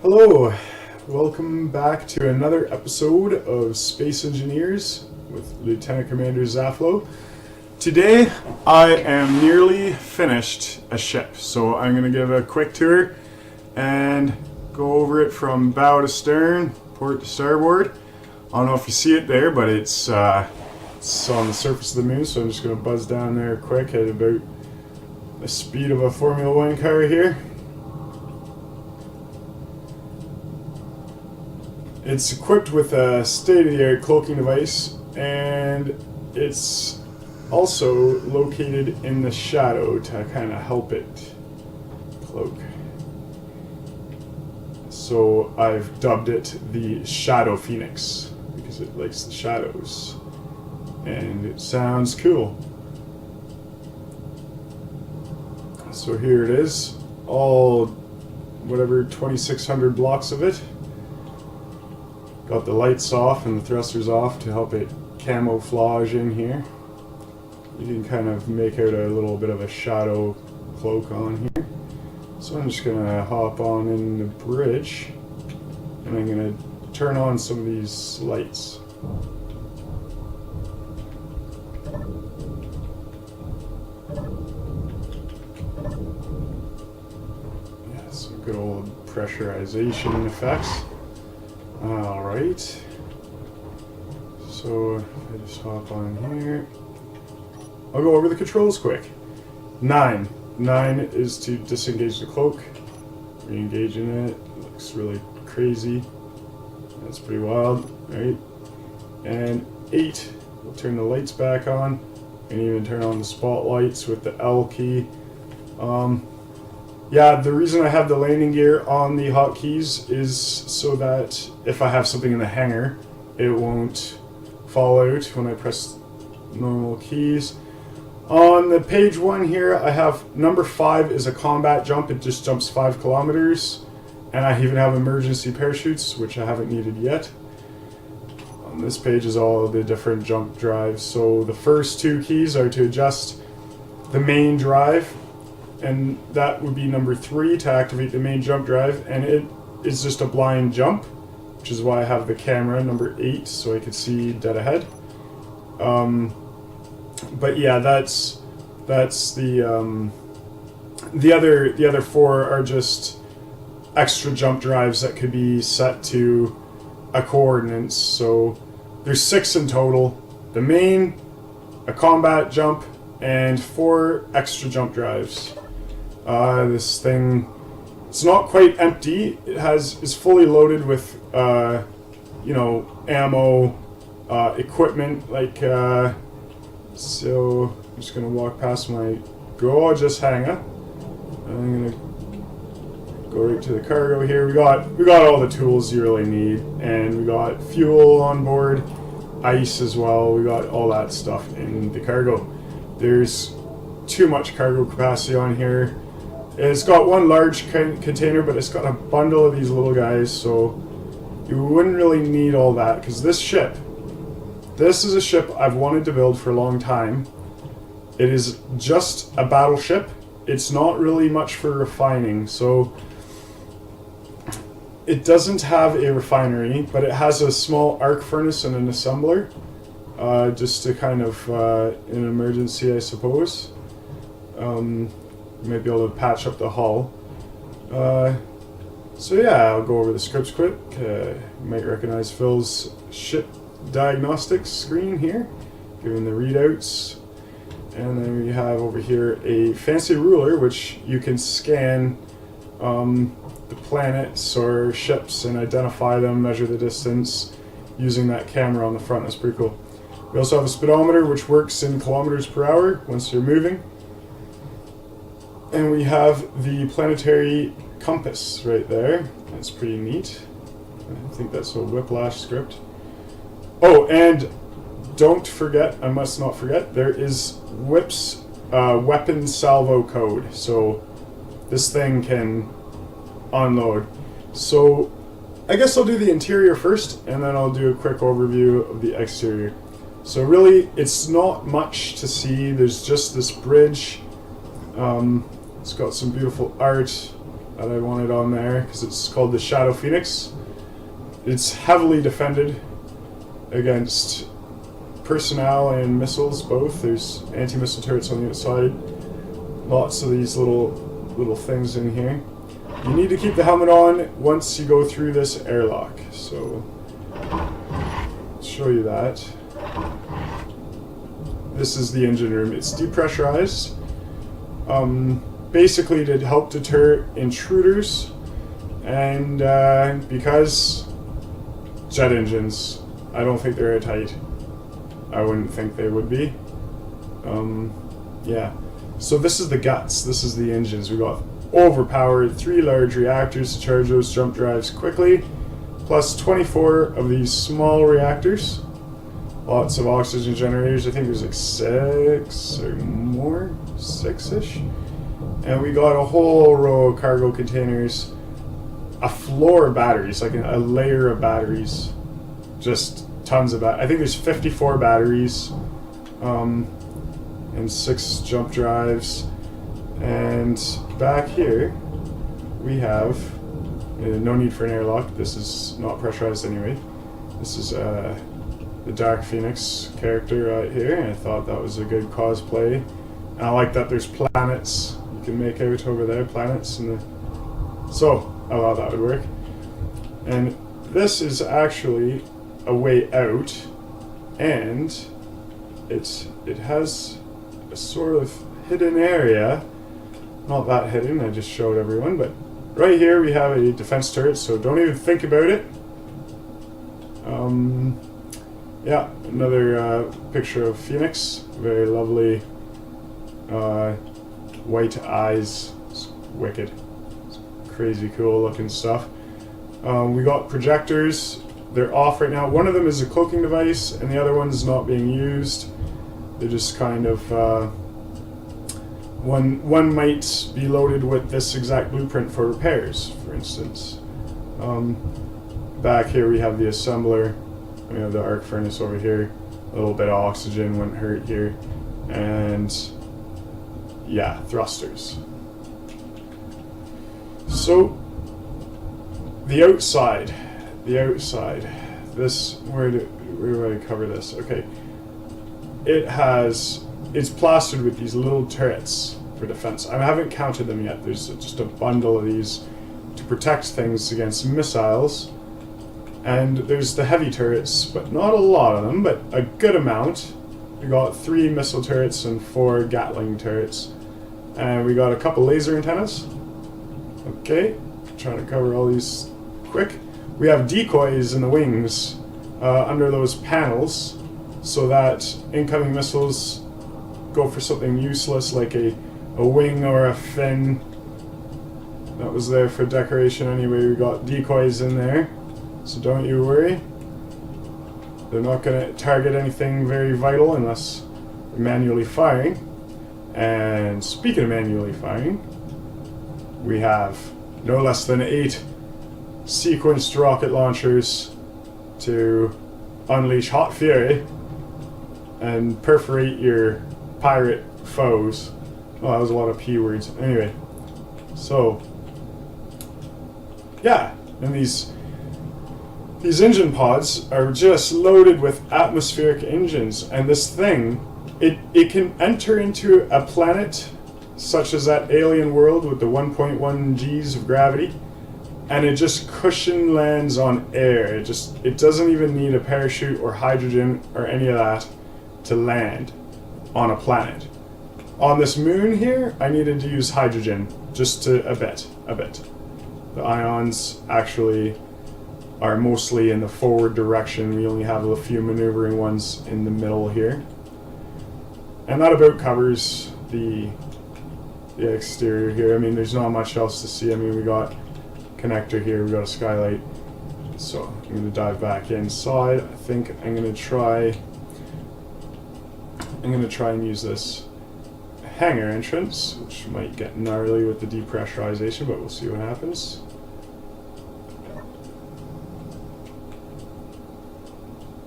Hello, welcome back to another episode of Space Engineers with Lieutenant Commander Zaƒlow. Today I am nearly finished a ship, so I'm going to give a quick tour and go over it from bow to stern, port to starboard. I don't know if you see it there, but it's on the surface of the moon, so I'm just going to buzz down there quick at about the speed of a Formula One car here. It's equipped with a state-of-the-art cloaking device, and it's also located in the shadow to kind of help it cloak. So I've dubbed it the Shadow Phoenix because it likes the shadows, and it sounds cool. So here it is, all whatever 2,600 blocks of it. Got the lights off and the thrusters off to help it camouflage in here. You can kind of make out a little bit of a shadow cloak on here. So I'm just going to hop on in the bridge and I'm going to turn on some of these lights. Yeah, some good old pressurization effects. Alright, so if I just hop on here, I'll go over the controls quick. 9 is to disengage the cloak, re-engaging it, looks really crazy, that's pretty wild, right? And 8 will turn the lights back on, and even turn on the spotlights with the L key. Yeah, the reason I have the landing gear on the hotkeys is so that if I have something in the hangar, it won't fall out when I press normal keys. On the page 1 here, I have number 5 is a combat jump. It just jumps 5 kilometers. And I even have emergency parachutes, which I haven't needed yet. On this page is all the different jump drives. So the first 2 keys are to adjust the main drive, and that would be number 3 to activate the main jump drive, and it is just a blind jump, which is why I have the camera number 8 so I could see dead ahead. But yeah, that's the other 4 are just extra jump drives that could be set to a coordinates. So there's 6 in total: the main, a combat jump, and 4 extra jump drives. This thing, it's not quite empty. It is fully loaded with, ammo, equipment, like, so I'm just gonna walk past my gorgeous hangar. I'm gonna go right to the cargo here. We got all the tools you really need, and we got fuel on board, ice as well. We got all that stuff in the cargo. There's too much cargo capacity on here. It's got one large container, but it's got a bundle of these little guys, so you wouldn't really need all that, because this is a ship I've wanted to build for a long time. It is just a battleship. It's not really much for refining, so it doesn't have a refinery, but it has a small arc furnace and an assembler, just to kind of, in an emergency, I suppose. You might be able to patch up the hull. So yeah, I'll go over the scripts quick. You might recognize Phil's ship diagnostics screen here, giving the readouts. And then we have over here a fancy ruler, which you can scan the planets or ships and identify them, measure the distance using that camera on the front. That's pretty cool. We also have a speedometer, which works in kilometers per hour once you're moving. And we have the planetary compass right there. That's pretty neat. I think that's a Whiplash script. Oh, and don't forget, I must not forget, there is Whip's weapon salvo code. So this thing can unload. So I guess I'll do the interior first, and then I'll do a quick overview of the exterior. So really, it's not much to see. There's just this bridge. It's got some beautiful art. that I wanted on there because it's called the Shadow Phoenix. It's heavily defended against personnel and missiles both. There's anti-missile turrets on the outside. Lots of these little things in here. You need to keep the helmet on once you go through this airlock. So I'll show you that. This is the engine room. It's depressurized. Basically to help deter intruders, and because jet engines, I don't think they're airtight. I wouldn't think they would be. Yeah. So this is the guts. This is the engines. We got overpowered 3 large reactors to charge those jump drives quickly, plus 24 of these small reactors. Lots of oxygen generators. I think there's like 6 or more, 6-ish. And we got a whole row of cargo containers, a floor of batteries, like a layer of batteries, just tons of I think there's 54 batteries, and 6 jump drives. And back here we have no need for an airlock. This is not pressurized anyway. This is the Dark Phoenix character right here, and I thought that was a good cosplay. And I like that there's planets you can make out over there, planets, and so I thought that would work. And this is actually a way out, and it has a sort of hidden area. Not that hidden, I just showed everyone, but right here we have a defense turret, so don't even think about it. Yeah, another picture of Phoenix. Very lovely white eyes. It's wicked. It's crazy cool looking stuff. We got projectors. They're off right now. One of them is a cloaking device, and the other one's not being used. They're just kind of... One might be loaded with this exact blueprint for repairs, for instance. Back here we have the assembler. We have the arc furnace over here. A little bit of oxygen wouldn't hurt here. And yeah, thrusters. So the outside. This, where do I cover this? Okay. It's plastered with these little turrets for defense. I haven't counted them yet. There's just a bundle of these to protect things against missiles. And there's the heavy turrets, but not a lot of them, but a good amount. We got 3 missile turrets and 4 Gatling turrets. And we got a couple laser antennas. Okay, trying to cover all these quick. We have decoys in the wings under those panels, so that incoming missiles go for something useless like a wing or a fin. That was there for decoration anyway. We got decoys in there, so don't you worry. They're not going to target anything very vital unless we're manually firing. And speaking of manually firing, we have no less than 8 sequenced rocket launchers to unleash hot fury and perforate your pirate foes. Oh, that was a lot of P words. Anyway, so yeah, and these engine pods are just loaded with atmospheric engines, and this thing, it can enter into a planet such as that alien world with the 1.1 G's of gravity, and it just cushion lands on air. It doesn't even need a parachute or hydrogen or any of that to land on a planet. On this moon here, I needed to use hydrogen just to a bit. The ions actually are mostly in the forward direction. We only have a few maneuvering ones in the middle here. And that about covers the exterior here. I mean, there's not much else to see. I mean, we got connector here, we got a skylight. So I'm going to dive back inside. I think I'm going to try and use this hangar entrance, which might get gnarly with the depressurization, but we'll see what happens.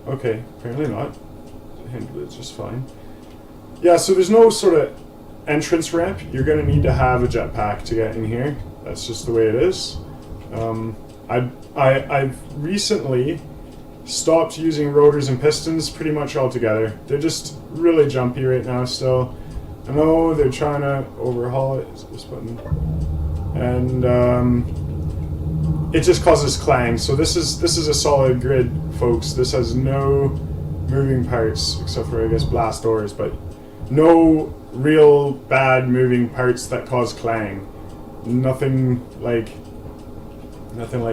Okay, apparently not. Handled it just fine. Yeah, so there's no sort of entrance ramp. You're going to need to have a jetpack to get in here. That's just the way it is. I've recently stopped using rotors and pistons pretty much altogether. They're just really jumpy right now still. I know they're trying to overhaul it. Is this button? And it just causes clang. So this is a solid grid, folks. This has no moving parts except for, I guess, blast doors, but no real bad moving parts that cause clang. Nothing like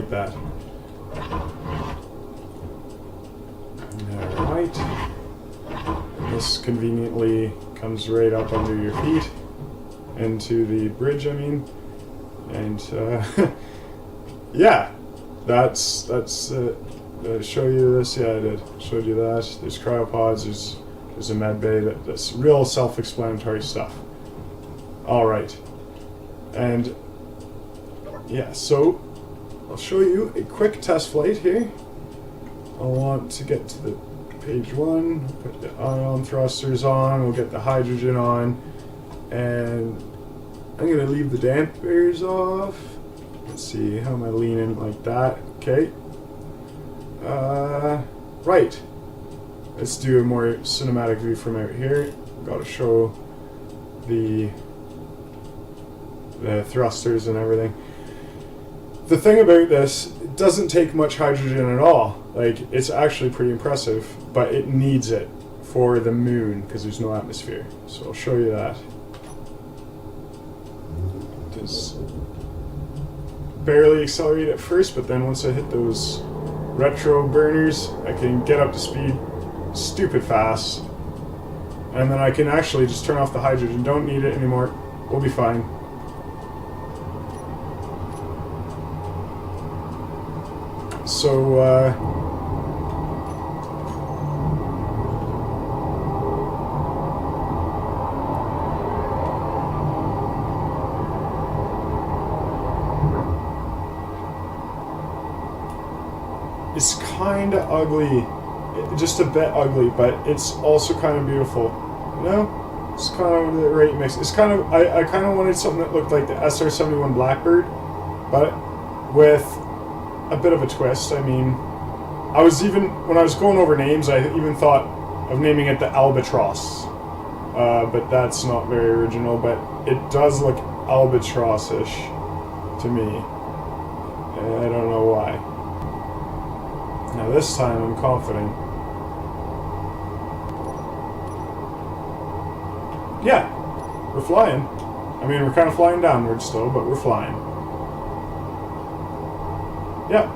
that. Alright. This conveniently comes right up under your feet. Into the bridge, I mean. And, yeah. That's did I show you this? Yeah, I did. Showed you that. There's cryopods, there's a med bay. That's real self-explanatory stuff. Alright. And, yeah, so I'll show you a quick test flight here. I want to get to the page 1, put the ion thrusters on, we'll get the hydrogen on, and I'm going to leave the dampers off. Let's see, how am I leaning like that? Okay. Right. Let's do a more cinematic view from out here. Got to show the thrusters and everything. The thing about this, it doesn't take much hydrogen at all. Like, it's actually pretty impressive, but it needs it for the moon because there's no atmosphere. So I'll show you that. It does barely accelerate at first, but then once I hit those retro burners, I can get up to speed stupid fast. And then I can actually just turn off the hydrogen. Don't need it anymore. We'll be fine. So, it's kind of ugly, just a bit ugly, but it's also kind of beautiful. You know, it's kind of the right mix. It's kind of, I kind of wanted something that looked like the SR-71 Blackbird, but with a bit of a twist. I mean, I was even, when I was going over names, I even thought of naming it the Albatross, but that's not very original, but it does look Albatross-ish to me, and I don't know why. Now this time I'm confident. Yeah, we're flying. I mean, we're kind of flying downward still, but we're flying. Yeah,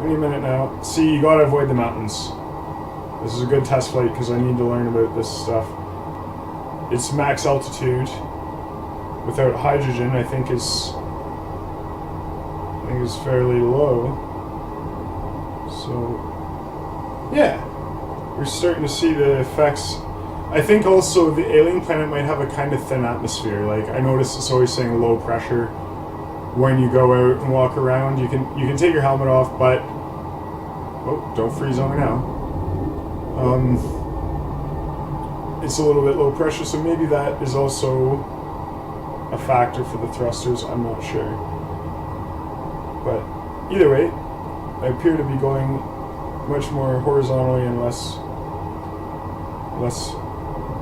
any minute now. See, you gotta avoid the mountains. This is a good test flight because I need to learn about this stuff. It's max altitude without hydrogen. I think is fairly low. So, yeah, we're starting to see the effects. I think also the alien planet might have a kind of thin atmosphere. Like, I notice it's always saying low pressure when you go out and walk around. You can take your helmet off, but oh, don't freeze on me now. It's a little bit low pressure, so maybe that is also a factor for the thrusters. I'm not sure, but either way, I appear to be going much more horizontally and less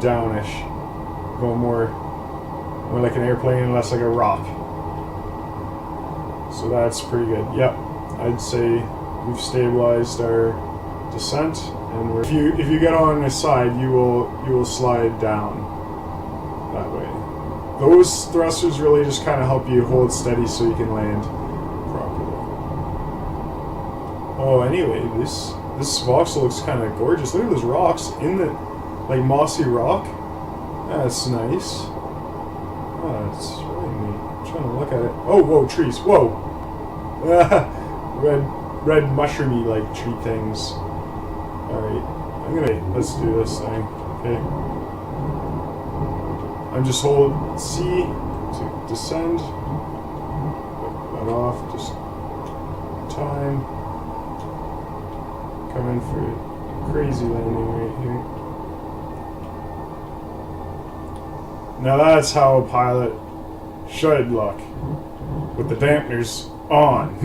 downish. Going more like an airplane and less like a rock. So that's pretty good. Yep, I'd say we've stabilized our descent, and if you get on the side, you will slide down that way. Those thrusters really just kind of help you hold steady so you can land properly. Oh, anyway, this voxel looks kind of gorgeous. Look at those rocks in the like mossy rock. That's nice. Oh, it's really neat. I'm trying to look at it. Oh, whoa, trees. Whoa. red mushroomy like tree things. Alright, let's do this thing. Okay. I'm just hold C to descend. Put that off, just time. Come in for a crazy landing right here. Now that's how a pilot should look, with the dampeners on.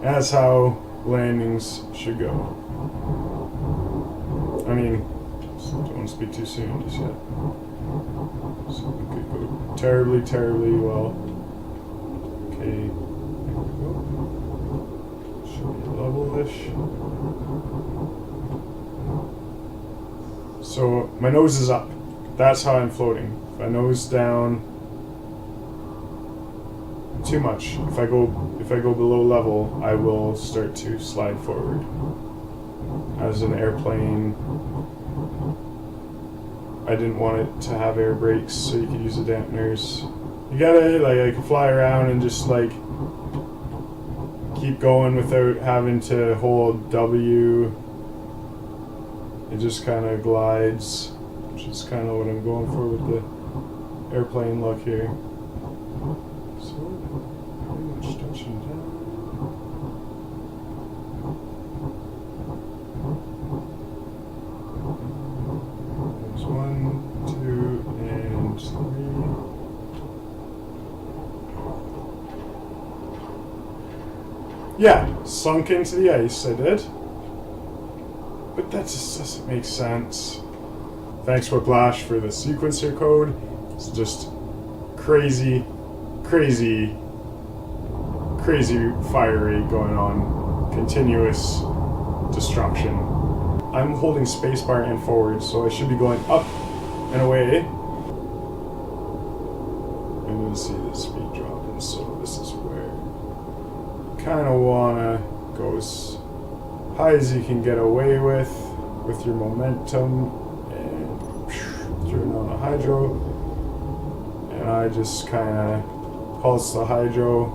That's how landings should go. I mean, don't want to speak too soon just yet. So it could go terribly, terribly well. Okay, there we go. Should be level-ish. So my nose is up. That's how I'm floating. If I nose down too much, if I go below level, I will start to slide forward. As an airplane, I didn't want it to have air brakes, so you could use the dampeners. You gotta, like, I can fly around and just, like, keep going without having to hold W. It just kind of glides, which is kind of what I'm going for with the airplane look here. So, pretty much touching down. There's 1, 2, and 3. Yeah, sunk into the ice, I did. But that just doesn't make sense. Thanks, Whiplash, for the sequencer code. It's just crazy, crazy, crazy fire rate going on. Continuous destruction. I'm holding spacebar and forward, so I should be going up and away. And you'll see the speed dropping, so this is where you kind of want to go as high as you can get away with your momentum, and turn on the hydro. And I just kind of pulse the hydro.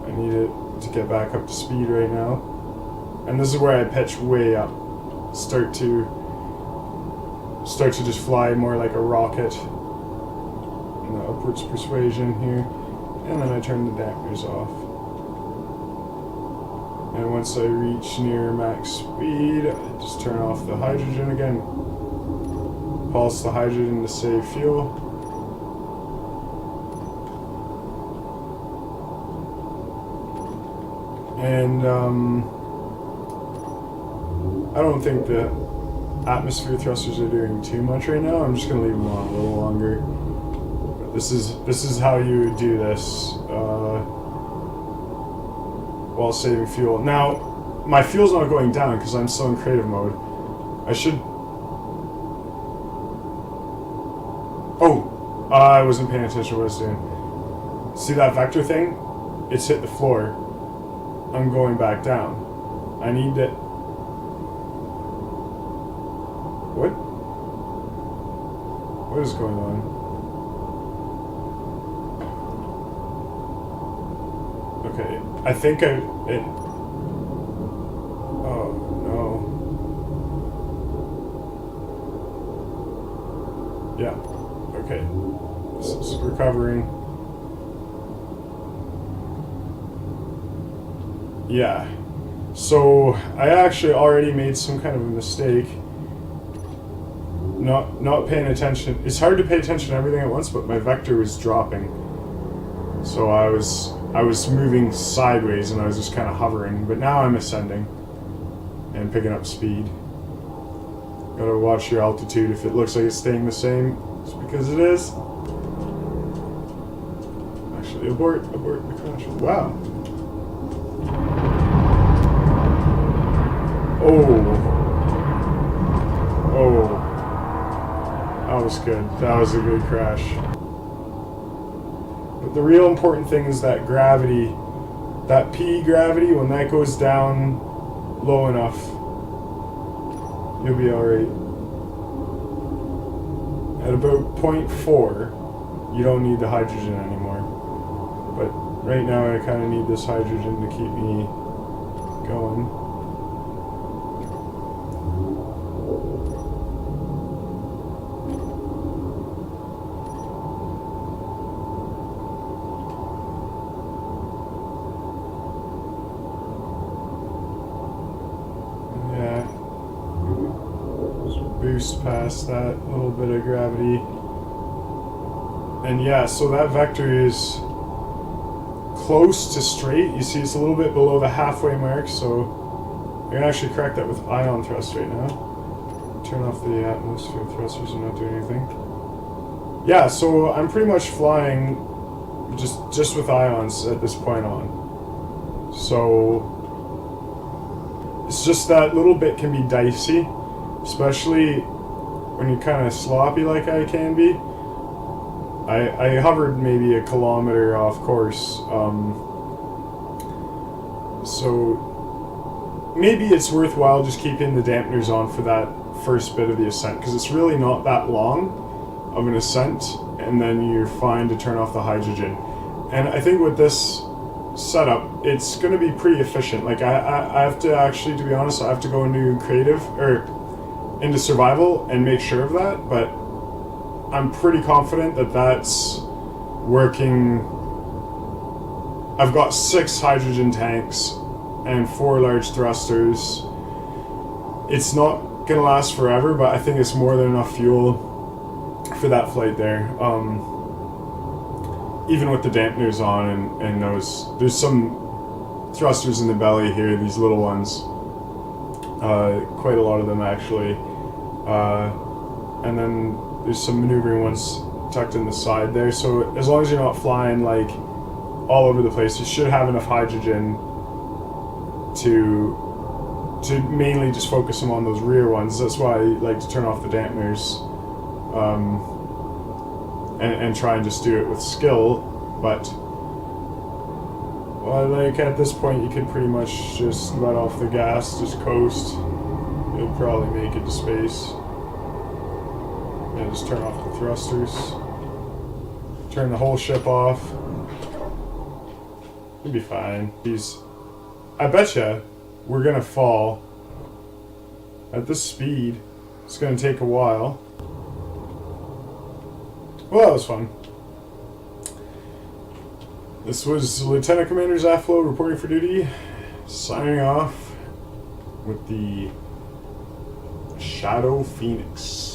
I need it to get back up to speed right now. And this is where I pitch way up. Start to just fly more like a rocket. And the upwards persuasion here. And then I turn the dampers off. And once I reach near max speed, I just turn off the hydrogen again. Pulse the hydrogen to save fuel. And I don't think the atmosphere thrusters are doing too much right now. I'm just gonna leave them on a little longer. But this is how you would do this while saving fuel. Now, my fuel's not going down because I'm still in creative mode. I should. Oh, I wasn't paying attention to what I was doing. See that vector thing? It's hit the floor. I'm going back down. I need to. What? What is going on? Okay, I think it. Oh no. Yeah. Okay. This is recovering. Yeah. So I actually already made some kind of a mistake. Not paying attention. It's hard to pay attention to everything at once, but my vector was dropping. So I was moving sideways and I was just kind of hovering, but now I'm ascending and picking up speed. Gotta watch your altitude. If it looks like it's staying the same, it's because it is. Actually, abort the crash. Wow. Oh. That was good. That was a good crash. But the real important thing is that gravity, that P gravity, when that goes down low enough, you'll be alright. At about 0.4, you don't need the hydrogen anymore. But right now I kind of need this hydrogen to keep me going. Boost past that little bit of gravity. And yeah, so that vector is close to straight. You see it's a little bit below the halfway mark, so I can actually correct that with ion thrust right now. Turn off the atmosphere thrusters and not doing anything. Yeah, so I'm pretty much flying just with ions at this point on. So it's just that little bit can be dicey, especially when you're kind of sloppy like I can be. I hovered maybe a kilometer off course, so maybe it's worthwhile just keeping the dampeners on for that first bit of the ascent, because it's really not that long of an ascent, and then you're fine to turn off the hydrogen. And I think with this setup, it's going to be pretty efficient. Like I have to actually, to be honest, I have to go into creative or into survival and make sure of that, but I'm pretty confident that that's working. I've got 6 hydrogen tanks and 4 large thrusters. It's not gonna last forever, but I think it's more than enough fuel for that flight there. Even with the dampeners on and there's some thrusters in the belly here, these little ones. Quite a lot of them actually. And then there's some maneuvering ones tucked in the side there. So as long as you're not flying like all over the place, you should have enough hydrogen to mainly just focus them on those rear ones. That's why I like to turn off the dampeners and try and just do it with skill. But well, like at this point you can pretty much just let off the gas, just coast. You'll probably make it to space. And just turn off the thrusters. Turn the whole ship off. You'll be fine. I betcha we're gonna fall. At this speed, it's gonna take a while. Well, that was fun. This was Lieutenant Commander Zaƒlow reporting for duty, signing off with the Shadow Phoenix.